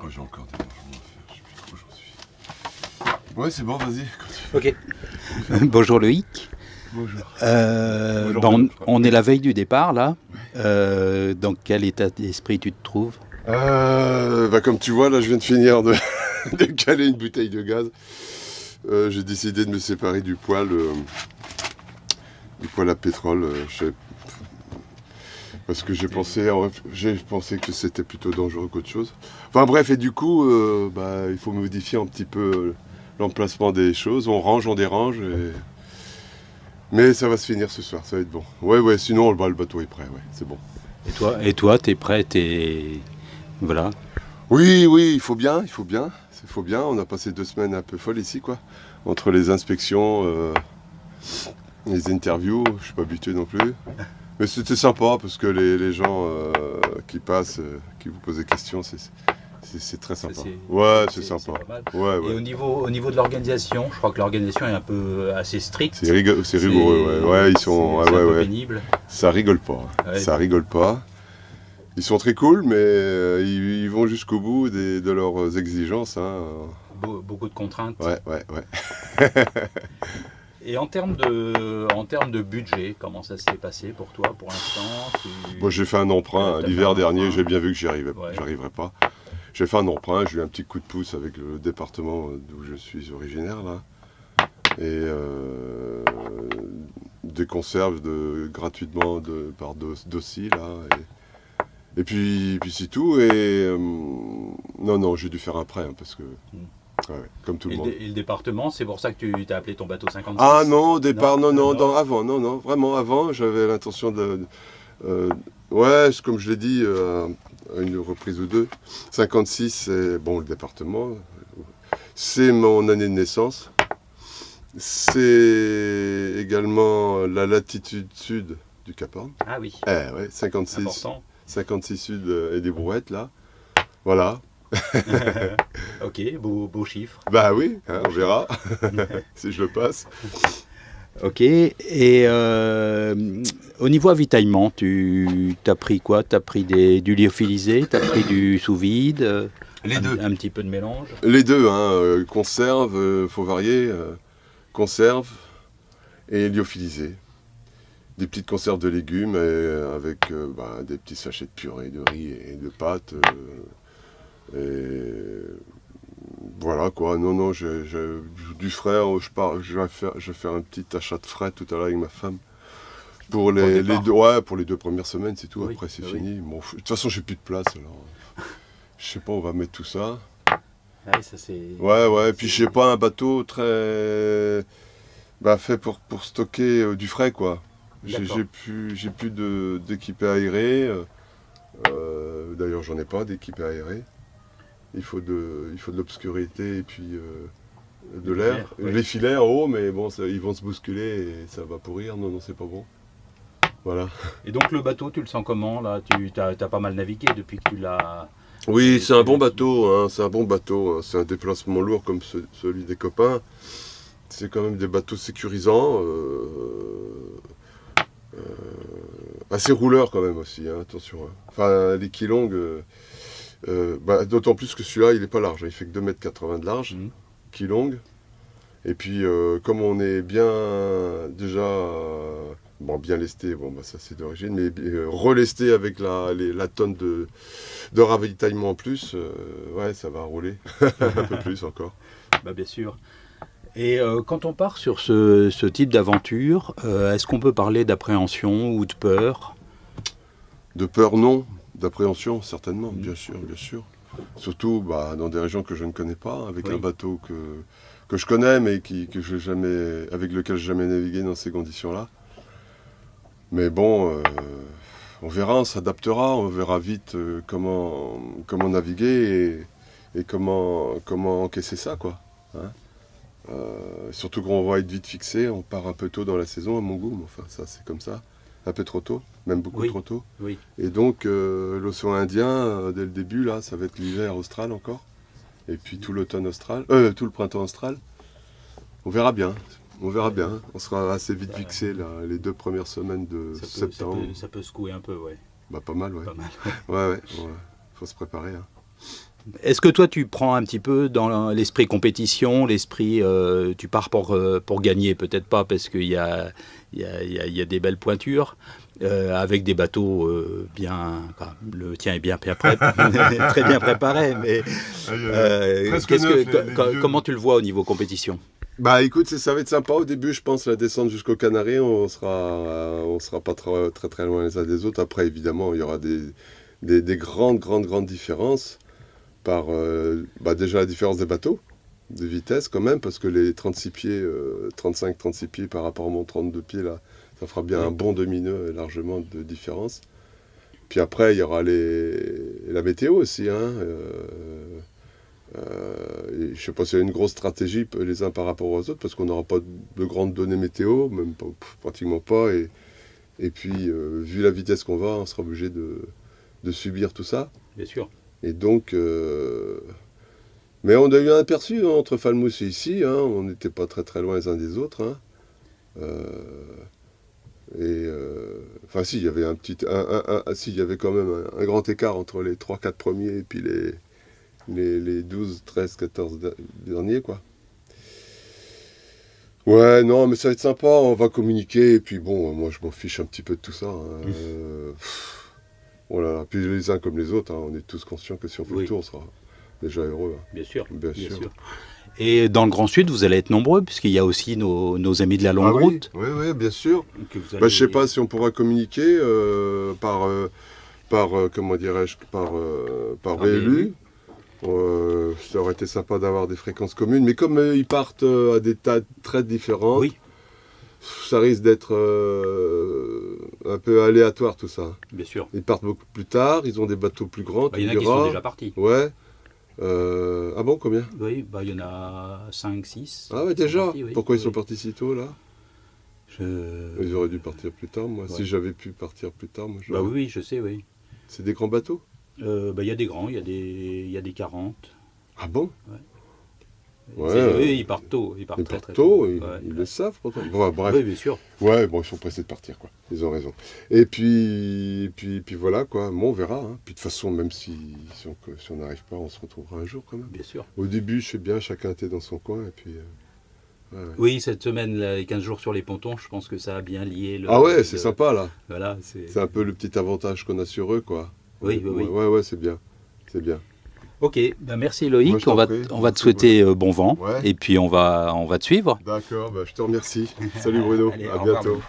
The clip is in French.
Oh, j'ai encore des rangements à faire, je sais plus trop où j'en suis. Ouais, c'est bon, vas-y. Ok. Bonjour Loïc. Bonjour. On est la veille du départ là. Dans quel état d'esprit tu te trouves? Comme tu vois, là, je viens de finir de, de caler une bouteille de gaz. J'ai décidé de me séparer du poêle à pétrole. Parce que j'ai pensé que c'était plutôt dangereux qu'autre chose. Enfin bref, et du coup, il faut modifier un petit peu l'emplacement des choses. On range, on dérange. Mais ça va se finir ce soir, ça va être bon. Ouais, sinon le bateau est prêt, ouais, c'est bon. Et toi, t'es prêt, voilà. Oui, il faut bien. On a passé 2 semaines un peu folles ici, quoi. Entre les inspections, les interviews, je suis pas habitué non plus. Mais c'était sympa parce que les gens qui passent, qui vous posent des questions, c'est très sympa. C'est sympa. Ouais. Et au niveau de l'organisation, je crois que l'organisation est un peu assez stricte. C'est rigoureux, ouais. Ils sont un peu pénible. Ça rigole pas. Ouais. Ça rigole pas. Ils sont très cool, mais ils vont jusqu'au bout de leurs exigences. Hein. Beaucoup de contraintes. Ouais. Et en termes de budget, comment ça s'est passé pour toi pour l'instant? Moi, j'ai fait un emprunt l'hiver dernier, j'ai bien vu que j'y arriverais pas. J'ai fait un emprunt, j'ai eu un petit coup de pouce avec le département d'où je suis originaire là. Et des conserves gratuitement par dossier là. Et puis c'est tout. Et non, j'ai dû faire un prêt hein, parce que. Ouais, comme tout le monde. Et le département, c'est pour ça que tu t'as appelé ton bateau 56? Ah non, au départ, non, vraiment avant, j'avais l'intention comme je l'ai dit à une reprise ou deux, 56, c'est bon, le département, c'est mon année de naissance, c'est également la latitude sud du Cap Horn. Ah oui. 56, important. 56 sud et des brouettes là, voilà. Ok, beau chiffre. Bah oui, on verra si je le passe. Ok, et au niveau avitaillement, tu as pris quoi? Tu as pris du lyophilisé, tu as pris du sous-vide, Les deux. Un petit peu de mélange? Les deux, conserve, faut varier, conserve et lyophilisé. Des petites conserves de légumes avec des petits sachets de purée, de riz et de pâtes. Et voilà quoi, non, j'ai du frais, je vais faire un petit achat de frais tout à l'heure avec ma femme. Pour les 2 premières semaines, c'est tout, oui, après c'est fini. Bon, de toute façon j'ai plus de place alors. Je sais pas, on va mettre tout ça. Ouais, ça c'est. Ouais, puis j'ai pas un bateau très fait pour stocker du frais quoi. J'ai plus d'équipé aéré. D'ailleurs j'en ai pas d'équipé aéré. Il faut de l'obscurité et puis de l'air. Ouais. Les filets en haut, mais bon, ils vont se bousculer et ça va pourrir. Non, c'est pas bon. Voilà. Et donc le bateau, tu le sens comment là? Tu as pas mal navigué depuis que tu l'as. Oui, c'est un bon bateau. Hein, c'est un bon bateau. Hein, c'est un déplacement lourd comme celui des copains. C'est quand même des bateaux sécurisants. Assez rouleurs quand même aussi. Hein, attention. Hein. Enfin, les quilongs. D'autant plus que celui-là, il n'est pas large. Il fait que 2,80 m de large, quilong. Et puis, comme on est bien déjà bien lesté, ça c'est d'origine, mais relesté avec la tonne de ravitaillement en plus, ça va rouler un peu plus encore. Bien sûr. Et quand on part sur ce type d'aventure, est-ce qu'on peut parler d'appréhension ou de peur? De peur, non. D'appréhension, certainement, bien sûr. Surtout dans des régions que je ne connais pas, avec un bateau que je connais, mais avec lequel je n'ai jamais navigué dans ces conditions-là. Mais bon, on verra, on s'adaptera, on verra vite comment naviguer et comment encaisser ça, quoi. Hein, surtout qu'on va être vite fixé, on part un peu tôt dans la saison, à mon goût, mais enfin, ça c'est comme ça. Un peu trop tôt, même beaucoup trop tôt. Oui. Et donc l'océan Indien, dès le début, là, ça va être l'hiver austral encore. Et puis tout l'automne austral, tout le printemps austral. On verra bien. On sera assez vite fixé là, les 2 premières semaines de septembre. Ça peut secouer un peu, ouais. Pas mal, ouais. Pas mal. Ouais. Faut se préparer. Hein. Est-ce que toi, tu prends un petit peu dans l'esprit compétition, l'esprit, tu pars pour gagner, peut-être pas, parce qu'il y a, des belles pointures, avec des bateaux le tien est bien prêt, très bien préparé, mais comment tu le vois au niveau compétition? Bah écoute, ça va être sympa au début, je pense, la descente jusqu'aux Canaries, on sera pas très loin les uns des autres. Après, évidemment, il y aura des grandes différences par déjà la différence des bateaux, de vitesse quand même, parce que les 36 pieds, 35-36 pieds par rapport à mon 32 pieds, là, ça fera bien un bon demi-nœud largement de différence. Puis après, il y aura la météo aussi, hein. Je sais pas s'il y a une grosse stratégie les uns par rapport aux autres, parce qu'on n'aura pas de grandes données météo, même pas, pratiquement pas. Et puis, vu la vitesse qu'on va, on sera obligé de subir tout ça. Bien sûr. Et donc, mais on a eu un aperçu entre Falmouth et ici, hein, on n'était pas très loin les uns des autres. Hein. Enfin, si, il y avait il y avait quand même un grand écart entre les 3-4 premiers et puis les 12, 13, 14 derniers, quoi. Ouais, non, mais ça va être sympa, on va communiquer, et puis bon, moi je m'en fiche un petit peu de tout ça. Hein. Oh là là, puis les uns comme les autres, hein, on est tous conscients que si on fait le tour, on sera déjà heureux. Hein. Bien sûr. Bien sûr. Et dans le Grand Sud, vous allez être nombreux, puisqu'il y a aussi nos amis de la longue route. Oui, bien sûr. Je sais pas si on pourra communiquer par comment dirais-je, par VLU. Ça aurait été sympa d'avoir des fréquences communes, mais comme ils partent à des tas très différents, ça risque d'être un peu aléatoire tout ça. Bien sûr. Ils partent beaucoup plus tard, ils ont des bateaux plus grands. Il y en a qui sont déjà partis. Ouais. Ah bon, combien? Oui, il y en a 5, 6. Ah ouais, déjà partis, Pourquoi ils sont partis si tôt, là? Ils auraient dû partir plus tard, moi. Si j'avais pu partir plus tard, moi j'aurais... oui, je sais, oui. C'est des grands bateaux? Il y a des grands, il y a des 40. Ah bon? Oui, ils partent tôt. Ils partent très tôt, ils le savent pourtant. Bon, bref. Oui, bien sûr. Ouais, bon, ils sont pressés de partir, quoi. Ils ont raison. Et puis voilà, quoi. Bon, on verra. Hein. Puis de toute façon, même si on n'arrive pas, on se retrouvera un jour, quand même. Bien sûr. Au début, je sais bien, chacun était dans son coin, et puis... Oui, cette semaine, les 15 jours sur les pontons, je pense que ça a bien lié... c'est sympa, là. Voilà, c'est un peu le petit avantage qu'on a sur eux, quoi. Oui. Ouais, c'est bien. C'est bien. Ok, merci Loïc, on va te souhaiter bon vent, et puis on va te suivre. D'accord, je te remercie. Salut Bruno, à bientôt.